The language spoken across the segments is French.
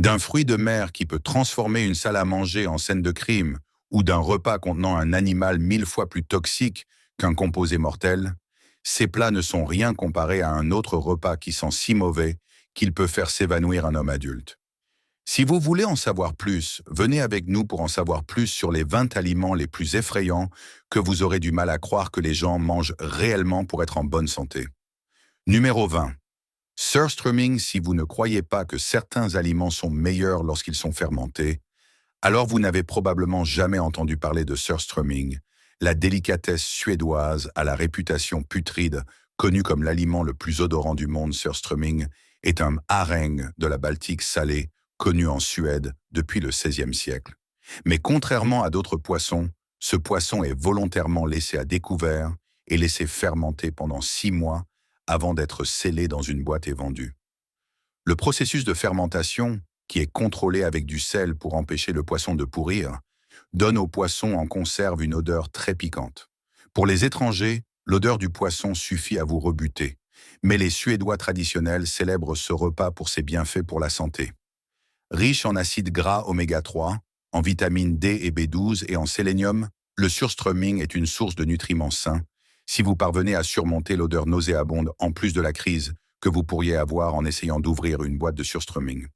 D'un fruit de mer qui peut transformer une salle à manger en scène de crime, ou d'un repas contenant un animal 1000 fois plus toxique qu'un composé mortel, ces plats ne sont rien comparés à un autre repas qui sent si mauvais qu'il peut faire s'évanouir un homme adulte. Si vous voulez en savoir plus, venez avec nous pour en savoir plus sur les 20 aliments les plus effrayants que vous aurez du mal à croire que les gens mangent réellement pour être en bonne santé. Numéro 20. Surströmming, si vous ne croyez pas que certains aliments sont meilleurs lorsqu'ils sont fermentés, alors vous n'avez probablement jamais entendu parler de surströmming, la délicatesse suédoise à la réputation putride, connue comme l'aliment le plus odorant du monde. Surströmming est un harengue de la Baltique salée, connu en Suède depuis le XVIe siècle. Mais contrairement à d'autres poissons, ce poisson est volontairement laissé à découvert et laissé fermenter pendant 6 mois avant d'être scellé dans une boîte et vendu. Le processus de fermentation, qui est contrôlé avec du sel pour empêcher le poisson de pourrir, donne au poisson en conserve une odeur très piquante. Pour les étrangers, l'odeur du poisson suffit à vous rebuter, mais les Suédois traditionnels célèbrent ce repas pour ses bienfaits pour la santé. Riche en acides gras oméga 3, en vitamines D et B12 et en sélénium, le surströmming est une source de nutriments sains si vous parvenez à surmonter l'odeur nauséabonde en plus de la crise que vous pourriez avoir en essayant d'ouvrir une boîte de surströmming.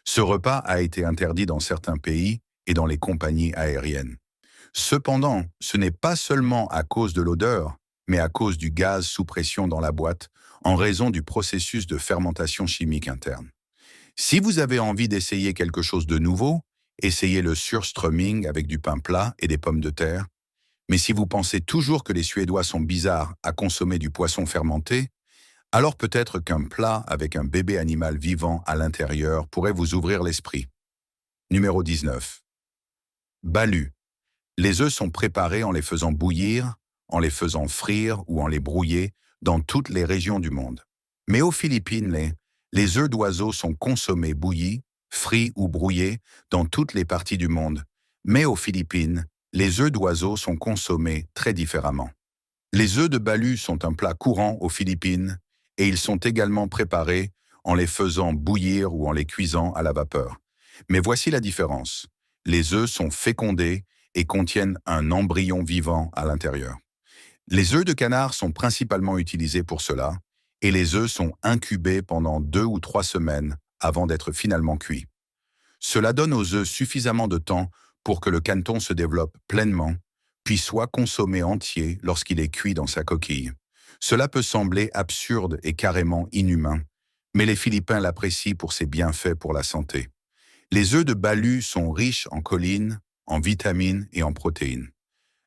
Ce repas a été interdit dans certains pays et dans les compagnies aériennes. Cependant, ce n'est pas seulement à cause de l'odeur, mais à cause du gaz sous pression dans la boîte en raison du processus de fermentation chimique interne. Si vous avez envie d'essayer quelque chose de nouveau, essayez le surströmming avec du pain plat et des pommes de terre. Mais si vous pensez toujours que les Suédois sont bizarres à consommer du poisson fermenté, alors peut-être qu'un plat avec un bébé animal vivant à l'intérieur pourrait vous ouvrir l'esprit. Numéro 19. Balut. Les œufs sont préparés en les faisant bouillir, en les faisant frire ou en les brouiller dans toutes les régions du monde. Mais aux Philippines, les œufs d'oiseau sont consommés bouillis, frits ou brouillés dans toutes les parties du monde. Mais aux Philippines, les œufs d'oiseau sont consommés très différemment. Les œufs de balut sont un plat courant aux Philippines et ils sont également préparés en les faisant bouillir ou en les cuisant à la vapeur. Mais voici la différence. Les œufs sont fécondés et contiennent un embryon vivant à l'intérieur. Les œufs de canard sont principalement utilisés pour cela et les œufs sont incubés pendant 2 ou 3 semaines avant d'être finalement cuits. Cela donne aux œufs suffisamment de temps pour que le canton se développe pleinement, puis soit consommé entier lorsqu'il est cuit dans sa coquille. Cela peut sembler absurde et carrément inhumain, mais les Philippins l'apprécient pour ses bienfaits pour la santé. Les œufs de balut sont riches en choline, en vitamines et en protéines.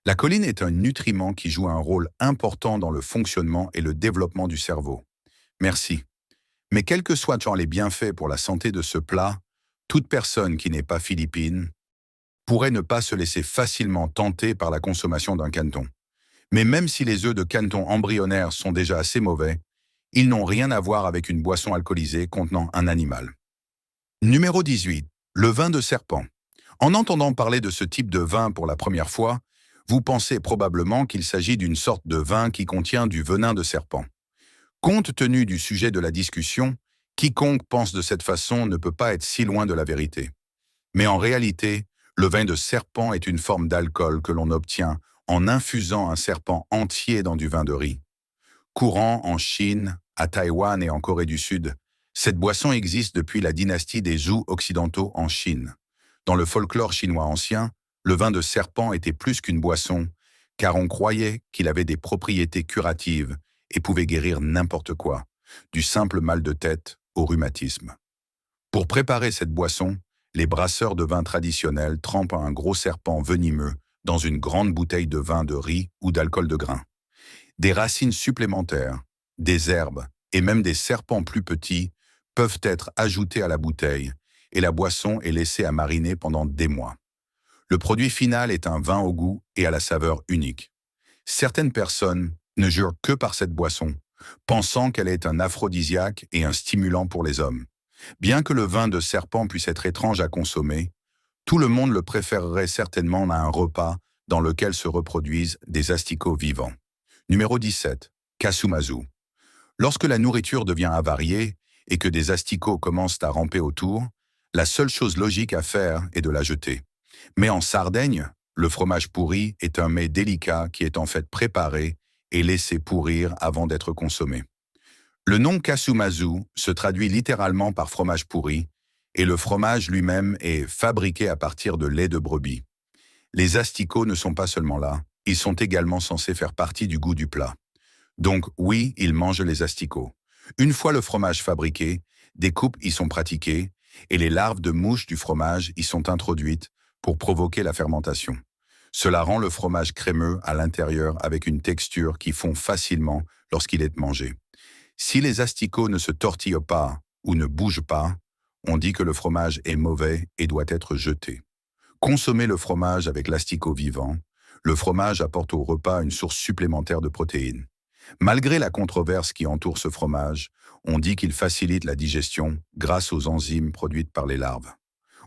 La choline est un nutriment qui joue un rôle important dans le fonctionnement et le développement du cerveau. Merci. Mais quels que soient les bienfaits pour la santé de ce plat, toute personne qui n'est pas philippine pourrait ne pas se laisser facilement tenter par la consommation d'un canton. Mais même si les œufs de canton embryonnaires sont déjà assez mauvais, ils n'ont rien à voir avec une boisson alcoolisée contenant un animal. Numéro 18. Le vin de serpent. En entendant parler de ce type de vin pour la première fois, vous pensez probablement qu'il s'agit d'une sorte de vin qui contient du venin de serpent. Compte tenu du sujet de la discussion, quiconque pense de cette façon ne peut pas être si loin de la vérité. Mais en réalité, le vin de serpent est une forme d'alcool que l'on obtient en infusant un serpent entier dans du vin de riz. Courant en Chine, à Taïwan et en Corée du Sud, cette boisson existe depuis la dynastie des Zhou occidentaux en Chine. Dans le folklore chinois ancien, le vin de serpent était plus qu'une boisson, car on croyait qu'il avait des propriétés curatives et pouvait guérir n'importe quoi, du simple mal de tête au rhumatisme. Pour préparer cette boisson, les brasseurs de vin traditionnels trempent un gros serpent venimeux dans une grande bouteille de vin de riz ou d'alcool de grain. Des racines supplémentaires, des herbes et même des serpents plus petits peuvent être ajoutés à la bouteille et la boisson est laissée à mariner pendant des mois. Le produit final est un vin au goût et à la saveur unique. Certaines personnes ne jurent que par cette boisson, pensant qu'elle est un aphrodisiaque et un stimulant pour les hommes. Bien que le vin de serpent puisse être étrange à consommer, tout le monde le préférerait certainement à un repas dans lequel se reproduisent des asticots vivants. Numéro 17. Kasumazu. Lorsque la nourriture devient avariée et que des asticots commencent à ramper autour, La seule chose logique à faire est de la jeter. Mais en Sardaigne, le fromage pourri est un mets délicat qui est en fait préparé et laissé pourrir avant d'être consommé. Le nom Kasumazu se traduit littéralement par fromage pourri, et le fromage lui-même est fabriqué à partir de lait de brebis. Les asticots ne sont pas seulement là, ils sont également censés faire partie du goût du plat. Donc oui, ils mangent les asticots. Une fois le fromage fabriqué, des coupes y sont pratiquées, et les larves de mouches du fromage y sont introduites pour provoquer la fermentation. Cela rend le fromage crémeux à l'intérieur avec une texture qui fond facilement lorsqu'il est mangé. Si les asticots ne se tortillent pas ou ne bougent pas, on dit que le fromage est mauvais et doit être jeté. Consommez le fromage avec l'asticot vivant. Le fromage apporte au repas une source supplémentaire de protéines. Malgré la controverse qui entoure ce fromage, on dit qu'il facilite la digestion grâce aux enzymes produites par les larves.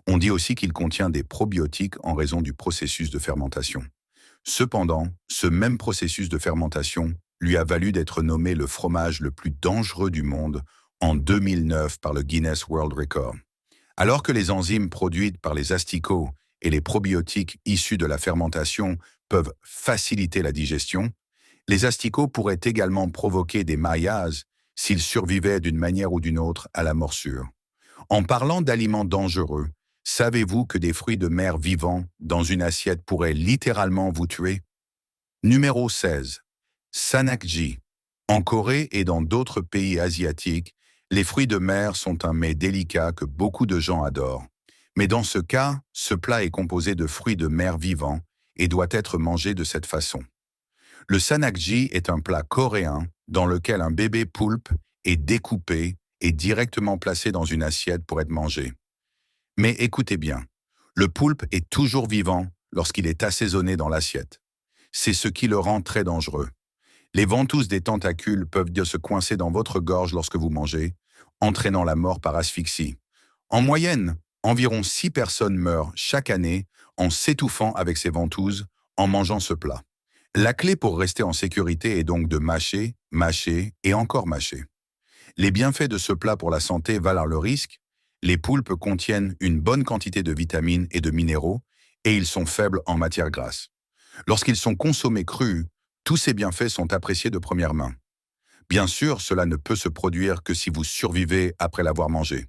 On dit aussi qu'il contient des probiotiques en raison du processus de fermentation. Cependant, ce même processus de fermentation lui a valu d'être nommé le fromage le plus dangereux du monde en 2009 par le Guinness World Record. Alors que les enzymes produites par les asticots et les probiotiques issus de la fermentation peuvent faciliter la digestion, les asticots pourraient également provoquer des maillages s'ils survivaient d'une manière ou d'une autre à la morsure. En parlant d'aliments dangereux, savez-vous que des fruits de mer vivants dans une assiette pourraient littéralement vous tuer? Numéro 16. Sanakji. En Corée et dans d'autres pays asiatiques, les fruits de mer sont un mets délicat que beaucoup de gens adorent. Mais dans ce cas, ce plat est composé de fruits de mer vivants et doit être mangé de cette façon. Le sanakji est un plat coréen dans lequel un bébé poulpe est découpé et directement placé dans une assiette pour être mangé. Mais écoutez bien, le poulpe est toujours vivant lorsqu'il est assaisonné dans l'assiette. C'est ce qui le rend très dangereux. Les ventouses des tentacules peuvent se coincer dans votre gorge lorsque vous mangez, entraînant la mort par asphyxie. En moyenne, environ 6 personnes meurent chaque année en s'étouffant avec ces ventouses en mangeant ce plat. La clé pour rester en sécurité est donc de mâcher, mâcher et encore mâcher. Les bienfaits de ce plat pour la santé valent le risque. Les poulpes contiennent une bonne quantité de vitamines et de minéraux et ils sont faibles en matière grasse. Lorsqu'ils sont consommés crus, tous ces bienfaits sont appréciés de première main. Bien sûr, cela ne peut se produire que si vous survivez après l'avoir mangé.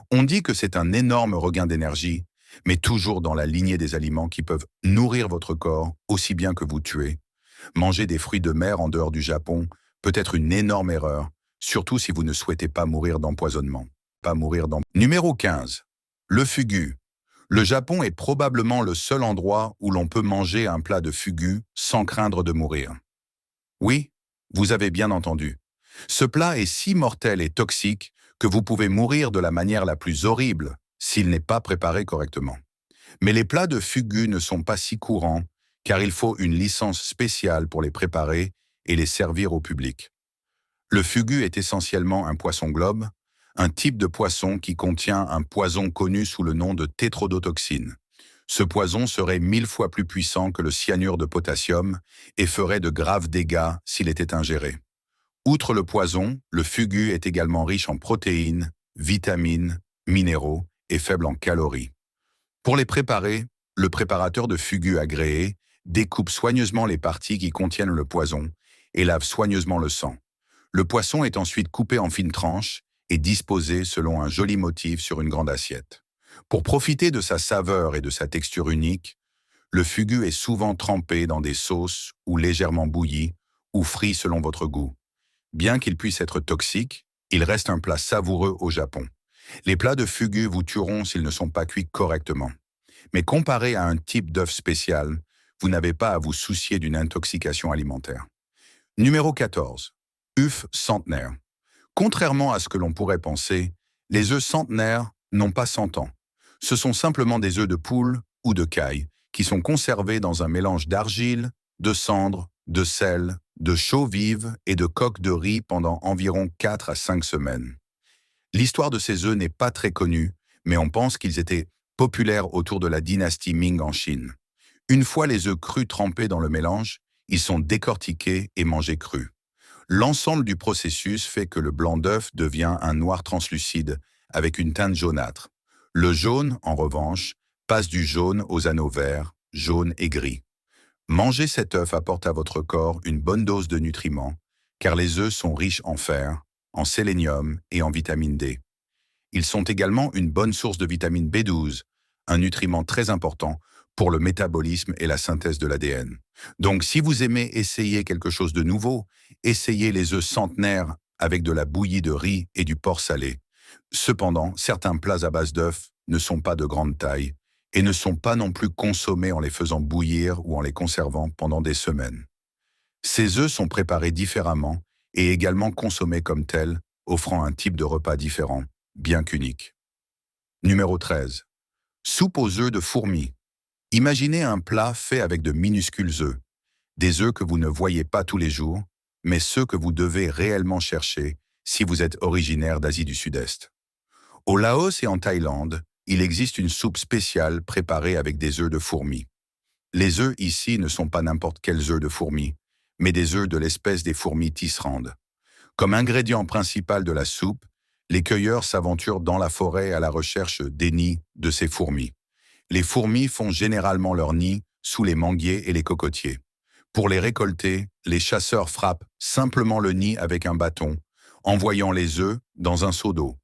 On dit que c'est un énorme regain d'énergie, mais toujours dans la lignée des aliments qui peuvent nourrir votre corps aussi bien que vous tuer. Manger des fruits de mer en dehors du Japon peut être une énorme erreur, surtout si vous ne souhaitez pas mourir d'empoisonnement. Numéro 15. Le fugu. Le Japon est probablement le seul endroit où l'on peut manger un plat de fugu sans craindre de mourir. Oui, vous avez bien entendu. Ce plat est si mortel et toxique que vous pouvez mourir de la manière la plus horrible s'il n'est pas préparé correctement. Mais les plats de fugu ne sont pas si courants car il faut une licence spéciale pour les préparer et les servir au public. Le fugu est essentiellement un poisson globe, un type de poisson qui contient un poison connu sous le nom de tétrodotoxine. Ce poison serait 1000 fois plus puissant que le cyanure de potassium et ferait de graves dégâts s'il était ingéré. Outre le poison, le fugu est également riche en protéines, vitamines, minéraux et faible en calories. Pour les préparer, le préparateur de fugu agréé découpe soigneusement les parties qui contiennent le poison et lave soigneusement le sang. Le poisson est ensuite coupé en fines tranches et disposé selon un joli motif sur une grande assiette. Pour profiter de sa saveur et de sa texture unique, le fugu est souvent trempé dans des sauces ou légèrement bouilli ou frit selon votre goût. Bien qu'il puisse être toxique, il reste un plat savoureux au Japon. Les plats de fugu vous tueront s'ils ne sont pas cuits correctement. Mais comparé à un type d'œuf spécial, vous n'avez pas à vous soucier d'une intoxication alimentaire. Numéro 14. œufs centenaires. Contrairement à ce que l'on pourrait penser, les œufs centenaires n'ont pas 100 ans. Ce sont simplement des œufs de poule ou de caille qui sont conservés dans un mélange d'argile, de cendre, de sel, de chaux vive et de coque de riz pendant environ 4 à 5 semaines. L'histoire de ces œufs n'est pas très connue, mais on pense qu'ils étaient populaires autour de la dynastie Ming en Chine. Une fois les œufs crus trempés dans le mélange, ils sont décortiqués et mangés crus. L'ensemble du processus fait que le blanc d'œuf devient un noir translucide avec une teinte jaunâtre. Le jaune, en revanche, passe du jaune aux anneaux verts, jaune et gris. Manger cet œuf apporte à votre corps une bonne dose de nutriments, car les œufs sont riches en fer, en sélénium et en vitamine D. Ils sont également une bonne source de vitamine B12, un nutriment très important pour le métabolisme et la synthèse de l'ADN. Donc si vous aimez essayer quelque chose de nouveau, essayez les œufs centenaires avec de la bouillie de riz et du porc salé. Cependant, certains plats à base d'œufs ne sont pas de grande taille et ne sont pas non plus consommés en les faisant bouillir ou en les conservant pendant des semaines. Ces œufs sont préparés différemment et également consommés comme tels, offrant un type de repas différent, bien qu'unique. Numéro 13. Soupe aux œufs de fourmi. Imaginez un plat fait avec de minuscules œufs, des œufs que vous ne voyez pas tous les jours, mais ceux que vous devez réellement chercher si vous êtes originaire d'Asie du Sud-Est. Au Laos et en Thaïlande, il existe une soupe spéciale préparée avec des œufs de fourmis. Les œufs ici ne sont pas n'importe quels œufs de fourmis, mais des œufs de l'espèce des fourmis tisserandes. Comme ingrédient principal de la soupe, les cueilleurs s'aventurent dans la forêt à la recherche des nids de ces fourmis. Les fourmis font généralement leur nid sous les manguiers et les cocotiers. Pour les récolter, les chasseurs frappent simplement le nid avec un bâton, envoyant les œufs dans un seau d'eau.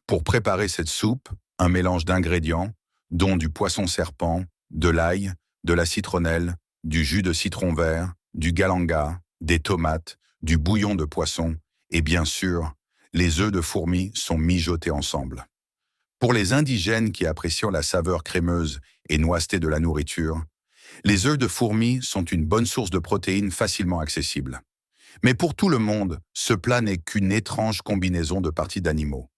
Pour préparer cette soupe, un mélange d'ingrédients, dont du poisson serpent, de l'ail, de la citronnelle, du jus de citron vert, du galanga, des tomates, du bouillon de poisson et bien sûr, les œufs de fourmis sont mijotés ensemble. Pour les indigènes qui apprécient la saveur crémeuse et noisette de la nourriture, les œufs de fourmis sont une bonne source de protéines facilement accessible. Mais pour tout le monde, ce plat n'est qu'une étrange combinaison de parties d'animaux.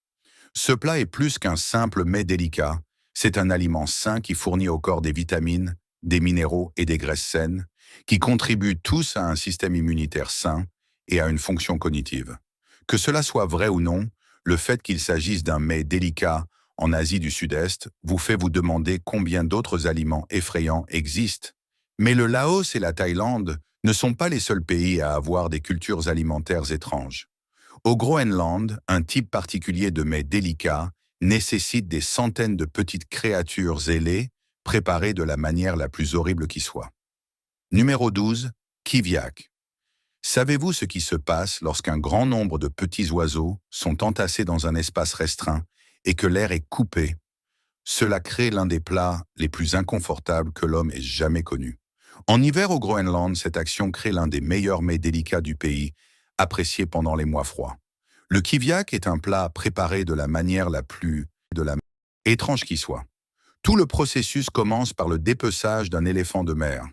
Ce plat est plus qu'un simple mets délicat, c'est un aliment sain qui fournit au corps des vitamines, des minéraux et des graisses saines, qui contribuent tous à un système immunitaire sain et à une fonction cognitive. Que cela soit vrai ou non, le fait qu'il s'agisse d'un mets délicat en Asie du Sud-Est vous fait vous demander combien d'autres aliments effrayants existent. Mais le Laos et la Thaïlande ne sont pas les seuls pays à avoir des cultures alimentaires étranges. Au Groenland, un type particulier de mets délicat nécessite des centaines de petites créatures ailées préparées de la manière la plus horrible qui soit. Numéro 12. Kiviak. Savez-vous ce qui se passe lorsqu'un grand nombre de petits oiseaux sont entassés dans un espace restreint et que l'air est coupé? Cela crée l'un des plats les plus inconfortables que l'homme ait jamais connus. En hiver au Groenland, cette action crée l'un des meilleurs mets délicats du pays, apprécié pendant les mois froids. Le kiviak est un plat préparé de la manière la plus étrange qui soit. Tout le processus commence par le dépeçage d'un éléphant de mer.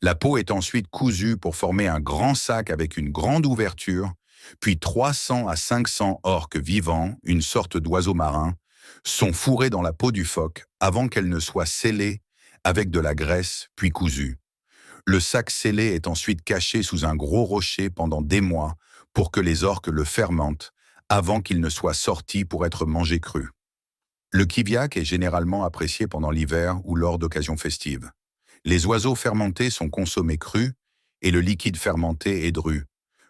La peau est ensuite cousue pour former un grand sac avec une grande ouverture, puis 300 à 500 orques vivants, une sorte d'oiseau marin, sont fourrés dans la peau du phoque avant qu'elle ne soit scellée avec de la graisse puis cousue. Le sac scellé est ensuite caché sous un gros rocher pendant des mois pour que les orques le fermentent avant qu'il ne soit sorti pour être mangé cru. Le kiviak est généralement apprécié pendant l'hiver ou lors d'occasions festives. Les oiseaux fermentés sont consommés crus et le liquide fermenté est dru.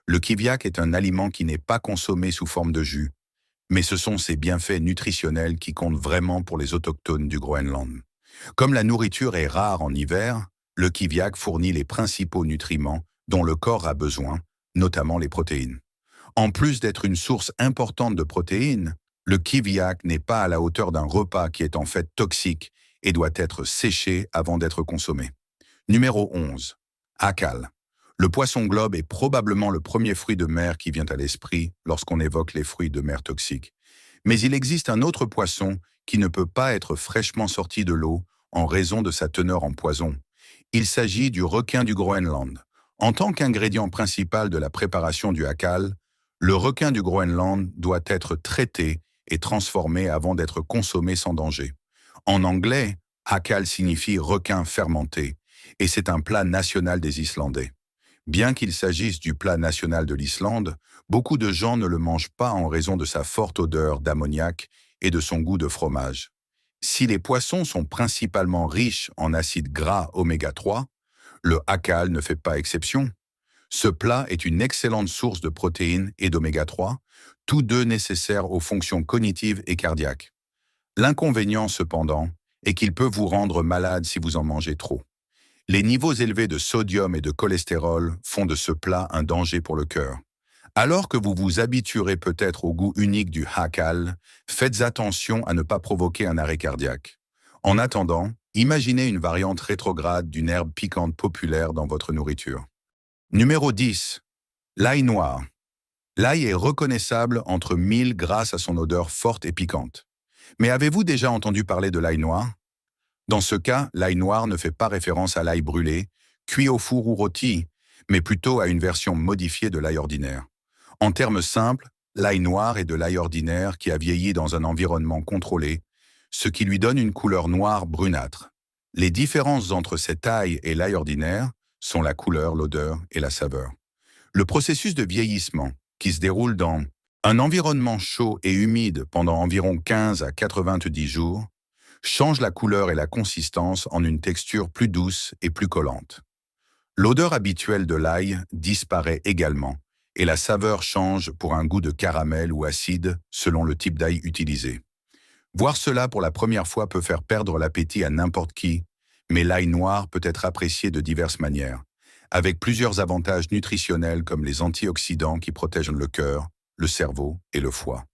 Le kiviak est un aliment qui n'est pas consommé sous forme de jus, mais ce sont ses bienfaits nutritionnels qui comptent vraiment pour les autochtones du Groenland. Comme la nourriture est rare en hiver, le kiviak fournit les principaux nutriments dont le corps a besoin, notamment les protéines. En plus d'être une source importante de protéines, le kiviak n'est pas à la hauteur d'un repas qui est en fait toxique et doit être séché avant d'être consommé. Numéro 11. Akal. Le poisson globe est probablement le premier fruit de mer qui vient à l'esprit lorsqu'on évoque les fruits de mer toxiques. Mais il existe un autre poisson qui ne peut pas être fraîchement sorti de l'eau en raison de sa teneur en poison. Il s'agit du requin du Groenland. En tant qu'ingrédient principal de la préparation du akal, le requin du Groenland doit être traité et transformé avant d'être consommé sans danger. En anglais, akal signifie requin fermenté, et c'est un plat national des Islandais. Bien qu'il s'agisse du plat national de l'Islande, beaucoup de gens ne le mangent pas en raison de sa forte odeur d'ammoniac et de son goût de fromage. Si les poissons sont principalement riches en acides gras oméga 3, le akal ne fait pas exception. Ce plat est une excellente source de protéines et d'oméga 3, tous deux nécessaires aux fonctions cognitives et cardiaques. L'inconvénient, cependant, est qu'il peut vous rendre malade si vous en mangez trop. Les niveaux élevés de sodium et de cholestérol font de ce plat un danger pour le cœur. Alors que vous vous habituerez peut-être au goût unique du hakal, faites attention à ne pas provoquer un arrêt cardiaque. En attendant, imaginez une variante rétrograde d'une herbe piquante populaire dans votre nourriture. Numéro 10. L'ail noir. L'ail est reconnaissable entre mille grâce à son odeur forte et piquante. Mais avez-vous déjà entendu parler de l'ail noir? Dans ce cas, l'ail noir ne fait pas référence à l'ail brûlé, cuit au four ou rôti, mais plutôt à une version modifiée de l'ail ordinaire. En termes simples, l'ail noir est de l'ail ordinaire qui a vieilli dans un environnement contrôlé, ce qui lui donne une couleur noire brunâtre. Les différences entre cet ail et l'ail ordinaire sont la couleur, l'odeur et la saveur. Le processus de vieillissement, qui se déroule dans un environnement chaud et humide pendant environ 15 à 90 jours, change la couleur et la consistance en une texture plus douce et plus collante. L'odeur habituelle de l'ail disparaît également, et la saveur change pour un goût de caramel ou acide selon le type d'ail utilisé. Voir cela pour la première fois peut faire perdre l'appétit à n'importe qui, mais l'ail noir peut être apprécié de diverses manières, avec plusieurs avantages nutritionnels comme les antioxydants qui protègent le cœur, le cerveau et le foie.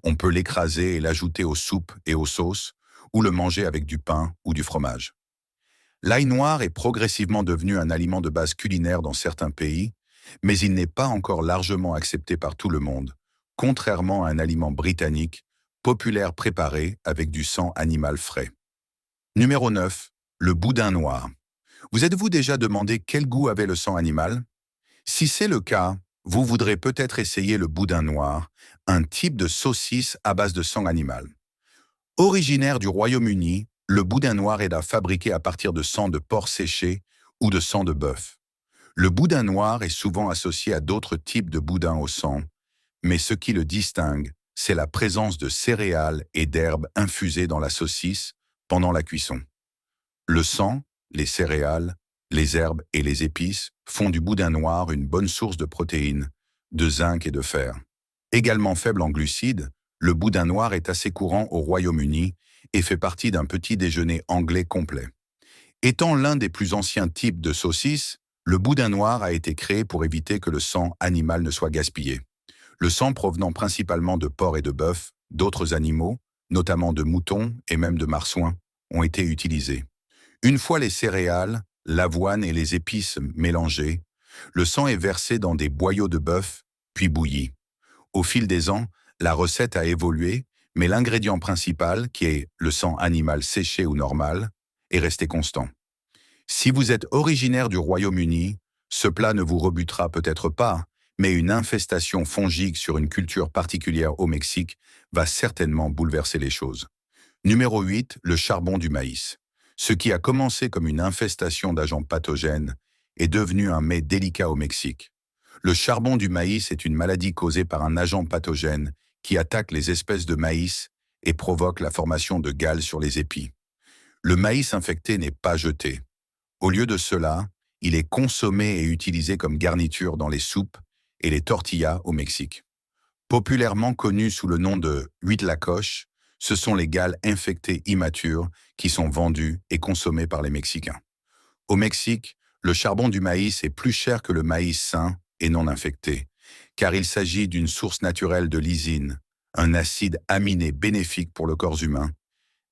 On peut l'écraser et l'ajouter aux soupes et aux sauces, ou le manger avec du pain ou du fromage. L'ail noir est progressivement devenu un aliment de base culinaire dans certains pays, mais il n'est pas encore largement accepté par tout le monde, contrairement à un aliment britannique, populaire préparé avec du sang animal frais. Numéro 9. Le boudin noir. Vous êtes-vous déjà demandé quel goût avait le sang animal? Si c'est le cas, vous voudrez peut-être essayer le boudin noir, un type de saucisse à base de sang animal. Originaire du Royaume-Uni, le boudin noir est fabriqué à partir de sang de porc séché ou de sang de bœuf. Le boudin noir est souvent associé à d'autres types de boudin au sang, mais ce qui le distingue, c'est la présence de céréales et d'herbes infusées dans la saucisse pendant la cuisson. Le sang, les céréales, les herbes et les épices font du boudin noir une bonne source de protéines, de zinc et de fer. Également faible en glucides, le boudin noir est assez courant au Royaume-Uni et fait partie d'un petit déjeuner anglais complet. Étant l'un des plus anciens types de saucisses, le boudin noir a été créé pour éviter que le sang animal ne soit gaspillé. Le sang provenant principalement de porc et de bœuf, d'autres animaux, notamment de moutons et même de marsouins, ont été utilisés. Une fois les céréales, l'avoine et les épices mélangées, le sang est versé dans des boyaux de bœuf, puis bouilli. Au fil des ans, la recette a évolué, mais l'ingrédient principal, qui est le sang animal séché ou normal, est resté constant. Si vous êtes originaire du Royaume-Uni, ce plat ne vous rebutera peut-être pas, mais une infestation fongique sur une culture particulière au Mexique va certainement bouleverser les choses. Numéro 8, le charbon du maïs. Ce qui a commencé comme une infestation d'agents pathogènes est devenu un mets délicat au Mexique. Le charbon du maïs est une maladie causée par un agent pathogène qui attaque les espèces de maïs et provoque la formation de galles sur les épis. Le maïs infecté n'est pas jeté. Au lieu de cela, il est consommé et utilisé comme garniture dans les soupes et les tortillas au Mexique. Populairement connu sous le nom de huitlacoche, ce sont les galles infectées immatures qui sont vendues et consommées par les Mexicains. Au Mexique, le charbon du maïs est plus cher que le maïs sain et non infecté, car il s'agit d'une source naturelle de lysine, un acide aminé bénéfique pour le corps humain.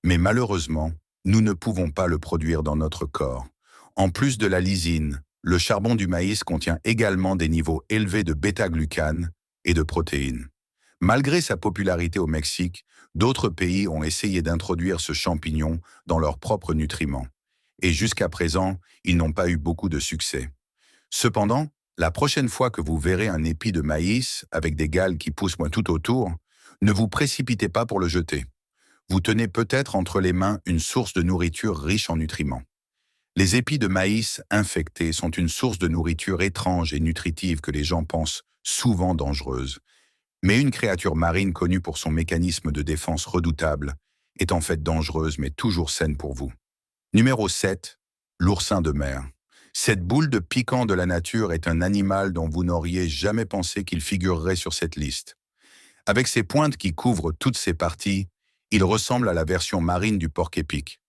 Mais malheureusement, nous ne pouvons pas le produire dans notre corps. En plus de la lysine, le charbon du maïs contient également des niveaux élevés de bêta-glucane et de protéines. Malgré sa popularité au Mexique, d'autres pays ont essayé d'introduire ce champignon dans leurs propres nutriments. Et jusqu'à présent, ils n'ont pas eu beaucoup de succès. Cependant, la prochaine fois que vous verrez un épi de maïs avec des galles qui poussent tout autour, ne vous précipitez pas pour le jeter. Vous tenez peut-être entre les mains une source de nourriture riche en nutriments. Les épis de maïs infectés sont une source de nourriture étrange et nutritive que les gens pensent souvent dangereuse. Mais une créature marine connue pour son mécanisme de défense redoutable est en fait dangereuse mais toujours saine pour vous. Numéro 7. L'oursin de mer. Cette boule de piquant de la nature est un animal dont vous n'auriez jamais pensé qu'il figurerait sur cette liste. Avec ses pointes qui couvrent toutes ses parties, Il ressemble à la version marine du porc-épic.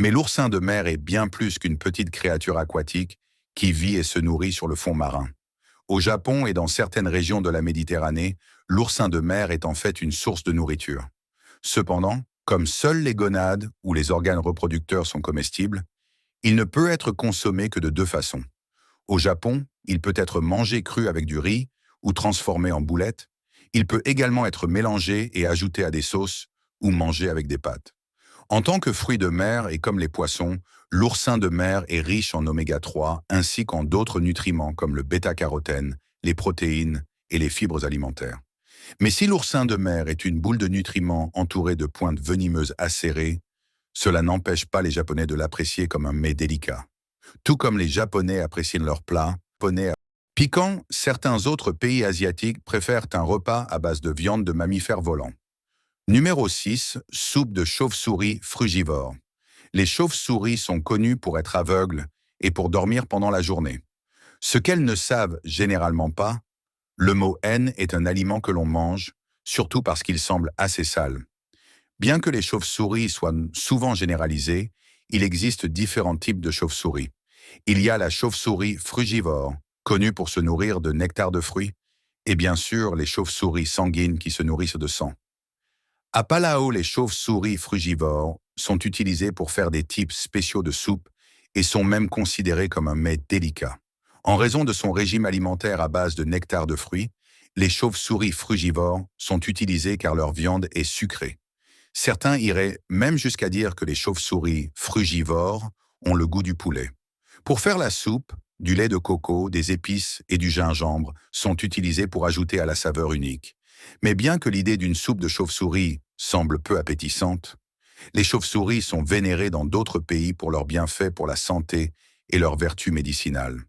Mais l'oursin de mer est bien plus qu'une petite créature aquatique qui vit et se nourrit sur le fond marin. Au Japon et dans certaines régions de la Méditerranée, l'oursin de mer est en fait une source de nourriture. Cependant, comme seules les gonades ou les organes reproducteurs sont comestibles, il ne peut être consommé que de deux façons. Au Japon, il peut être mangé cru avec du riz ou transformé en boulettes. Il peut également être mélangé et ajouté à des sauces ou mangé avec des pâtes. En tant que fruit de mer et comme les poissons, l'oursin de mer est riche en oméga 3 ainsi qu'en d'autres nutriments comme le bêta-carotène, les protéines et les fibres alimentaires. Mais si l'oursin de mer est une boule de nutriments entourée de pointes venimeuses acérées, cela n'empêche pas les Japonais de l'apprécier comme un mets délicat. Tout comme les Japonais apprécient leurs plats piquants, certains autres pays asiatiques préfèrent un repas à base de viande de mammifères volants. Numéro 6, soupe de chauve-souris frugivore. Les chauves-souris sont connues pour être aveugles et pour dormir pendant la journée. Ce qu'elles ne savent généralement pas, le mot N est un aliment que l'on mange, surtout parce qu'il semble assez sale. Bien que les chauves-souris soient souvent généralisées, il existe différents types de chauves-souris. Il y a la chauve-souris frugivore, connue pour se nourrir de nectar de fruits, et bien sûr les chauves-souris sanguines qui se nourrissent de sang. À Palau, les chauves-souris frugivores sont utilisées pour faire des types spéciaux de soupe et sont même considérées comme un mets délicat. En raison de son régime alimentaire à base de nectar de fruits, les chauves-souris frugivores sont utilisées car leur viande est sucrée. Certains iraient même jusqu'à dire que les chauves-souris frugivores ont le goût du poulet. Pour faire la soupe, du lait de coco, des épices et du gingembre sont utilisés pour ajouter à la saveur unique. Mais bien que l'idée d'une soupe de chauve-souris semble peu appétissante, les chauves-souris sont vénérées dans d'autres pays pour leurs bienfaits pour la santé et leurs vertus médicinales.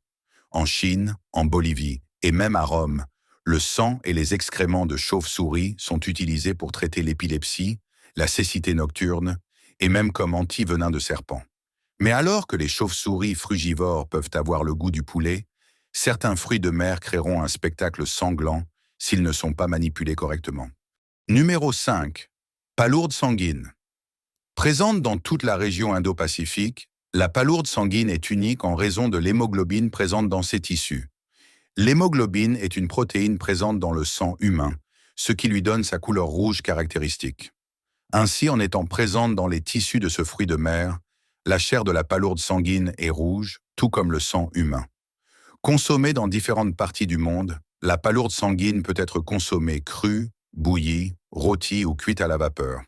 En Chine, en Bolivie et même à Rome, le sang et les excréments de chauve-souris sont utilisés pour traiter l'épilepsie, la cécité nocturne et même comme anti-venin de serpent. Mais alors que les chauves-souris frugivores peuvent avoir le goût du poulet, certains fruits de mer créeront un spectacle sanglant s'ils ne sont pas manipulés correctement. Numéro 5. Palourde sanguine. Présente dans toute la région Indo-Pacifique, la palourde sanguine est unique en raison de l'hémoglobine présente dans ses tissus. L'hémoglobine est une protéine présente dans le sang humain, ce qui lui donne sa couleur rouge caractéristique. Ainsi, en étant présente dans les tissus de ce fruit de mer, la chair de la palourde sanguine est rouge, tout comme le sang humain. Consommée dans différentes parties du monde, la palourde sanguine peut être consommée crue, bouillie, rôtie ou cuite à la vapeur.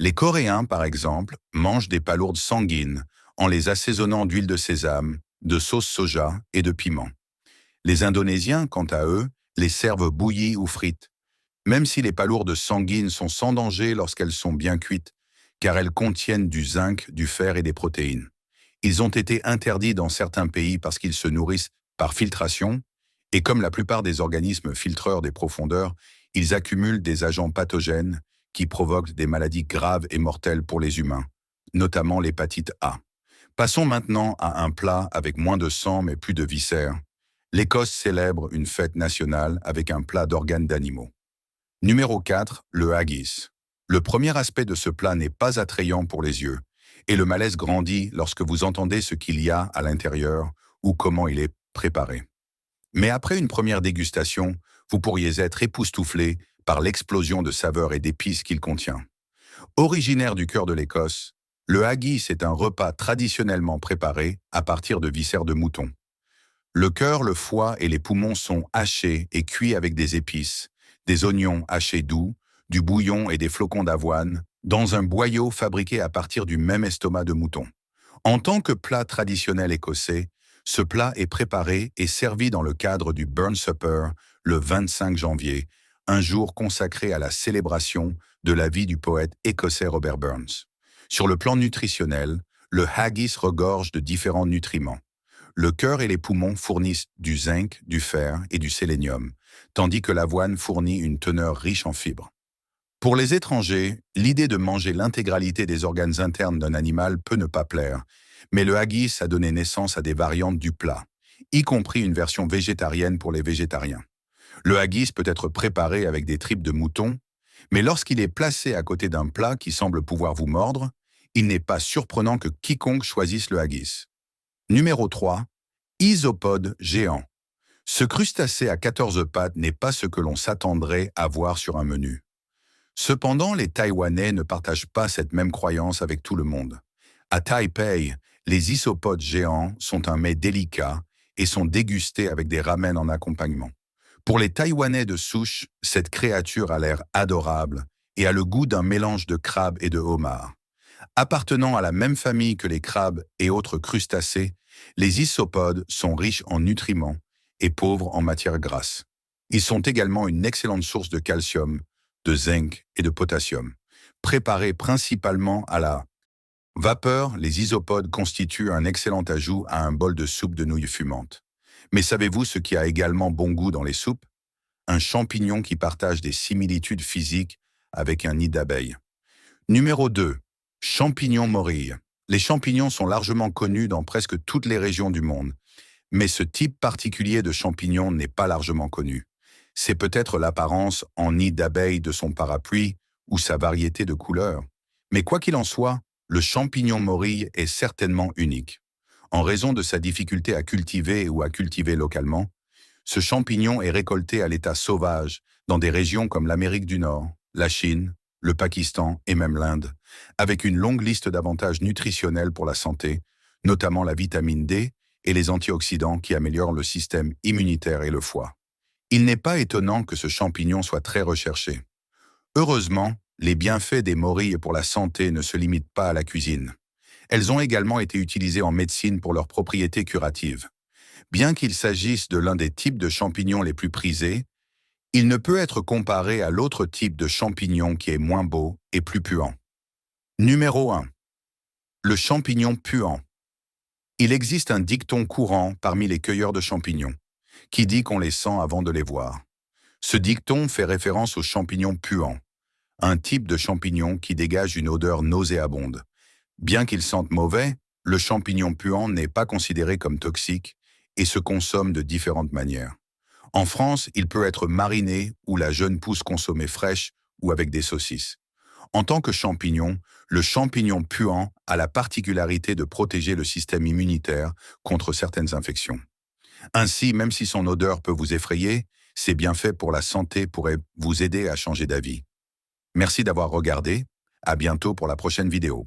Les Coréens, par exemple, mangent des palourdes sanguines en les assaisonnant d'huile de sésame, de sauce soja et de piment. Les Indonésiens, quant à eux, les servent bouillies ou frites. Même si les palourdes sanguines sont sans danger lorsqu'elles sont bien cuites, car elles contiennent du zinc, du fer et des protéines. Ils ont été interdits dans certains pays parce qu'ils se nourrissent par filtration, et comme la plupart des organismes filtreurs des profondeurs, ils accumulent des agents pathogènes qui provoquent des maladies graves et mortelles pour les humains, notamment l'hépatite A. Passons maintenant à un plat avec moins de sang mais plus de viscères. L'Écosse célèbre une fête nationale avec un plat d'organes d'animaux. Numéro 4, le haggis. Le premier aspect de ce plat n'est pas attrayant pour les yeux, et le malaise grandit lorsque vous entendez ce qu'il y a à l'intérieur ou comment il est préparé. Mais après une première dégustation, vous pourriez être époustouflé par l'explosion de saveurs et d'épices qu'il contient. Originaire du cœur de l'Écosse, le haggis est un repas traditionnellement préparé à partir de viscères de mouton. Le cœur, le foie et les poumons sont hachés et cuits avec des épices, des oignons hachés doux, du bouillon et des flocons d'avoine, dans un boyau fabriqué à partir du même estomac de mouton. En tant que plat traditionnel écossais, ce plat est préparé et servi dans le cadre du Burn Supper le 25 janvier, un jour consacré à la célébration de la vie du poète écossais Robert Burns. Sur le plan nutritionnel, le haggis regorge de différents nutriments. Le cœur et les poumons fournissent du zinc, du fer et du sélénium, tandis que l'avoine fournit une teneur riche en fibres. Pour les étrangers, l'idée de manger l'intégralité des organes internes d'un animal peut ne pas plaire, mais le haggis a donné naissance à des variantes du plat, y compris une version végétarienne pour les végétariens. Le haggis peut être préparé avec des tripes de mouton, Mais lorsqu'il est placé à côté d'un plat qui semble pouvoir vous mordre, il n'est pas surprenant que quiconque choisisse le haggis. Numéro 3. Isopode géant. Ce crustacé à 14 pattes n'est pas ce que l'on s'attendrait à voir sur un menu. Cependant, les Taïwanais ne partagent pas cette même croyance avec tout le monde. À Taipei, les isopodes géants sont un mets délicat et sont dégustés avec des ramen en accompagnement. Pour les Taïwanais de souche, cette créature a l'air adorable et a le goût d'un mélange de crabe et de homard. Appartenant à la même famille que les crabes et autres crustacés, les isopodes sont riches en nutriments et pauvres en matières grasses. Ils sont également une excellente source de calcium, de zinc et de potassium. Préparés principalement à la vapeur, les isopodes constituent un excellent ajout à un bol de soupe de nouilles fumantes. Mais savez-vous ce qui a également bon goût dans les soupes? Un champignon qui partage des similitudes physiques avec un nid d'abeilles. Numéro 2. Champignons morilles. Les champignons sont largement connus dans presque toutes les régions du monde, mais ce type particulier de champignon n'est pas largement connu. C'est peut-être l'apparence en nid d'abeilles de son parapluie ou sa variété de couleurs. Mais quoi qu'il en soit, le champignon morille est certainement unique. En raison de sa difficulté à cultiver ou à cultiver localement, ce champignon est récolté à l'état sauvage dans des régions comme l'Amérique du Nord, la Chine, le Pakistan et même l'Inde, avec une longue liste d'avantages nutritionnels pour la santé, notamment la vitamine D et les antioxydants qui améliorent le système immunitaire et le foie. Il n'est pas étonnant que ce champignon soit très recherché. Heureusement, les bienfaits des morilles pour la santé ne se limitent pas à la cuisine. Elles ont également été utilisées en médecine pour leurs propriétés curatives. Bien qu'il s'agisse de l'un des types de champignons les plus prisés, il ne peut être comparé à l'autre type de champignon qui est moins beau et plus puant. Numéro 1. Le champignon puant. Il existe un dicton courant parmi les cueilleurs de champignons, qui dit qu'on les sent avant de les voir. Ce dicton fait référence aux champignons puants, un type de champignon qui dégage une odeur nauséabonde. Bien qu'il sente mauvais, le champignon puant n'est pas considéré comme toxique et se consomme de différentes manières. En France, il peut être mariné ou la jeune pousse consommée fraîche ou avec des saucisses. En tant que champignon, le champignon puant a la particularité de protéger le système immunitaire contre certaines infections. Ainsi, même si son odeur peut vous effrayer, ses bienfaits pour la santé pourraient vous aider à changer d'avis. Merci d'avoir regardé. À bientôt pour la prochaine vidéo.